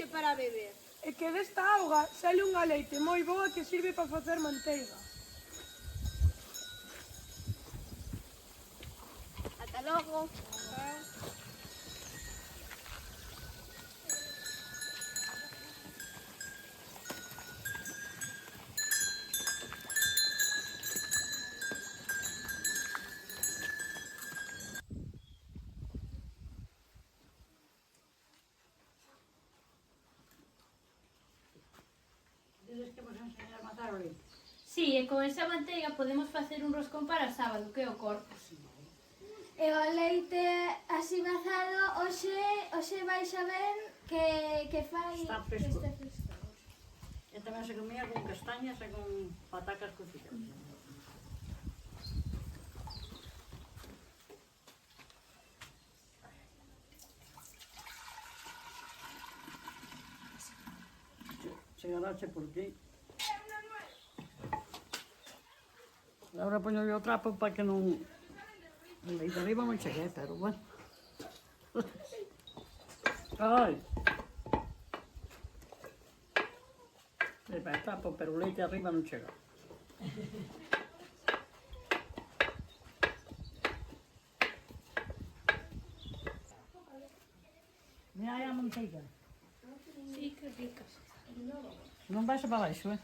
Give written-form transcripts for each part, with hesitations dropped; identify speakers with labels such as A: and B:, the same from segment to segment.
A: leite para beber.
B: É que desta auga sale unha leite moi boa que sirve para facer manteiga.
A: Ata logo.
C: Dices que vos enseñar a matar o leite.
D: Sí, e con esa manteiga podemos facer un roscón para sábado, que é o corpus.
E: E o leite así mazado, hoxe vais a ver que fai...
C: Está fresco.
E: Está fresco.
C: E tamén se comía con castañas e con patacas cocidas. Chegarache por ti. Agora poño o trapo para que non... O leite arriba non cheguei, pero bueno. Ai! Vai trapo, pero o leite arriba non chega. Mira aí a manteiga.
D: Sí, que ricas.
C: Non vais para baixo, eh?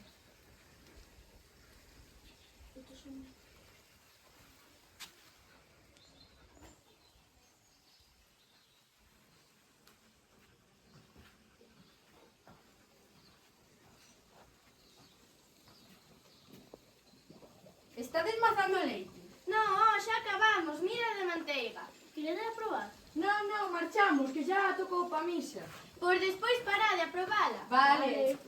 D: Está desmazando o leite.
A: Non, xa acabamos, mira de manteiga.
D: Queredes a probar?
B: Non, marchamos, que xa tocou pa misa.
A: Pois despois parade a probala.
B: Vale.